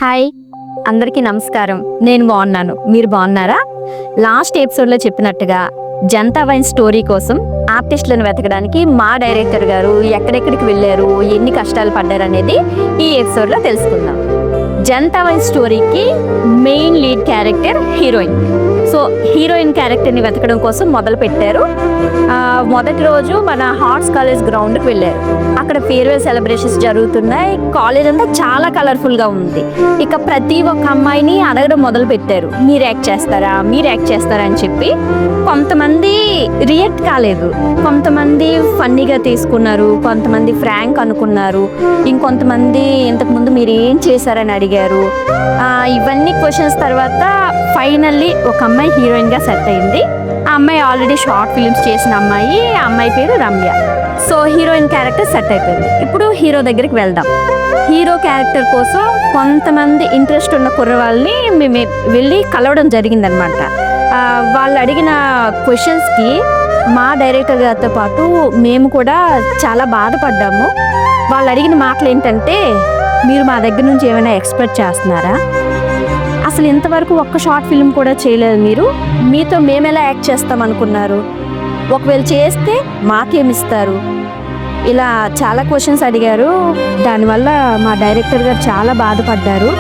Hi, అందరికీ నమస్కారం. నేను బాగున్నాను, మీరు బాగున్నారా? లాస్ట్ ఎపిసోడ్లో చెప్పినట్టుగా జనతా వైన్ స్టోరీ కోసం ఆర్టిస్టులను వెతకడానికి మా డైరెక్టర్ గారు ఎక్కడెక్కడికి వెళ్ళారు, ఎన్ని కష్టాలు పడ్డారు అనేది ఈ ఎపిసోడ్లో తెలుసుకుందాం. జనతా వైన్ స్టోరీకి main lead character heroine. So heroine క్యారెక్టర్ని వెతకడం కోసం మొదలు పెట్టారు. మొదటి రోజు మన హార్ట్స్ కాలేజ్ గ్రౌండ్కి వెళ్ళారు. అక్కడ ఫేర్వెల్ సెలబ్రేషన్స్ జరుగుతున్నాయి. కాలేజ్ అంతా చాలా కలర్ఫుల్గా ఉంది. ఇక ప్రతి ఒక్క అమ్మాయిని అడగడం మొదలు పెట్టారు, మీరు యాక్ట్ చేస్తారా అని చెప్పి. కొంతమంది రియాక్ట్ కాలేదు, కొంతమంది ఫన్నీగా తీసుకున్నారు, కొంతమంది ఫ్రాంక్ అనుకున్నారు, ఇంకొంతమంది ఇంతకుముందు మీరు ఏం చేశారని అడిగారు. ఇవన్నీ క్వశ్చన్స్ తర్వాత ఫైనల్లీ ఒక అమ్మాయి హీరోయిన్గా సెట్ అయింది. ఆ అమ్మాయి ఆల్రెడీ షార్ట్ ఫిలిమ్స్ చేసిన అమ్మాయి. ఆ అమ్మాయి పేరు Ramya. So heroine character set అయిపోయింది. ఇప్పుడు హీరో దగ్గరికి వెళ్దాం. హీరో క్యారెక్టర్ కోసం కొంతమంది ఇంట్రెస్ట్ ఉన్న కుర్రవాళ్ళని మేము వెళ్ళి కలవడం జరిగిందనమాట. వాళ్ళు అడిగిన క్వశ్చన్స్కి మా డైరెక్టర్ గారితో పాటు మేము కూడా చాలా బాధపడ్డాము. వాళ్ళు అడిగిన మాటలు ఏంటంటే, మీరు మా దగ్గర నుంచి ఏమైనా ఎక్స్పెక్ట్ చేస్తున్నారా? అసలు ఇంతవరకు ఒక్క షార్ట్ ఫిల్మ్ కూడా చేయలేదు మీరు. మీతో మేము ఎలా యాక్ట్ చేస్తాం అనుకున్నారు? ఒకవేళ చేస్తే మాకేమిస్తారు? ఇలా చాలా క్వశ్చన్స్ అడిగారు. దానివల్ల మా డైరెక్టర్ గారు చాలా బాధపడ్డారు.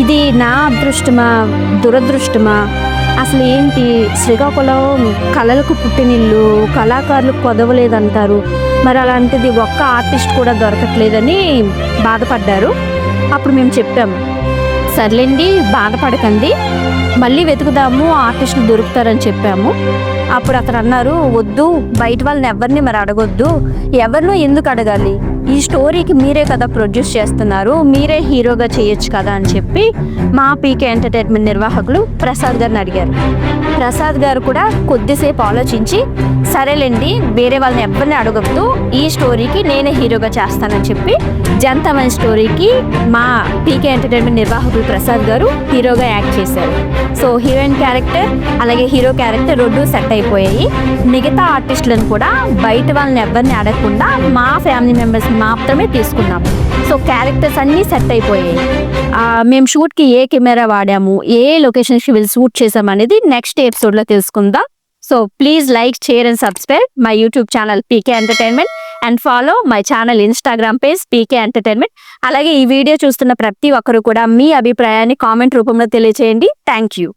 ఇది నా అదృష్టమా, దురదృష్టమా? అసలు ఏంటి, శ్రీకాకుళం కళలకు పుట్టినిల్లు, కళాకారులకు కొదవలేదంటారు, మరి అలాంటిది ఒక్క ఆర్టిస్ట్ కూడా దొరకట్లేదని బాధపడ్డారు. అప్పుడు మేము చెప్పాము, సర్లేండి బాధపడకండి, మళ్ళీ వెతుకుదాము, ఆర్టిస్టులు దొరుకుతారని చెప్పాము. అప్పుడు అతను అన్నారు, వద్దు, బయట వాళ్ళని ఎవరిని మరి అడగొద్దు, ఎవరినో ఎందుకు అడగాలి, ఈ స్టోరీకి మీరే కదా ప్రొడ్యూస్ చేస్తున్నారు, మీరే హీరోగా చేయొచ్చు కదా అని చెప్పి మా పీకే ఎంటర్టైన్మెంట్ నిర్వాహకులు ప్రసాద్ గారిని అడిగారు. ప్రసాద్ గారు కూడా కొద్దిసేపు ఆలోచించి, సరేలేండి వేరే వాళ్ళని ఎవరిని అడగొద్దు, ఈ స్టోరీకి నేనే హీరోగా చేస్తానని చెప్పి జనతా వైన్ స్టోరీకి మా పీకే ఎంటర్టైన్మెంట్ నిర్వాహకులు ప్రసాద్ గారు హీరోగా యాక్ట్ చేశారు. సో హీరోయిన్ క్యారెక్టర్ అలాగే హీరో క్యారెక్టర్ రెండు సెట్ అయిపోయాయి. మిగతా ఆర్టిస్టులను కూడా బయట వాళ్ళని ఎవరిని అడగకుండా మా ఫ్యామిలీ మెంబర్స్ మాత్రమే తీసుకున్నాము. సో క్యారెక్టర్స్ అన్నీ సెట్ అయిపోయాయి. మేము షూట్కి ఏ కెమెరా వాడాము, ఏ లొకేషన్స్కి వెళ్ళి షూట్ చేసాము అనేది నెక్స్ట్ ఎపిసోడ్లో తెలుసుకుందాం. So please like, share and subscribe my YouTube channel PK entertainment and follow my channel Instagram page PK entertainment. అలాగే ఈ వీడియో చూస్తున్న ప్రతి ఒక్కరు కూడా మీ అభిప్రాయాన్ని కామెంట్ రూపంలో తెలియజేయండి. Thank you.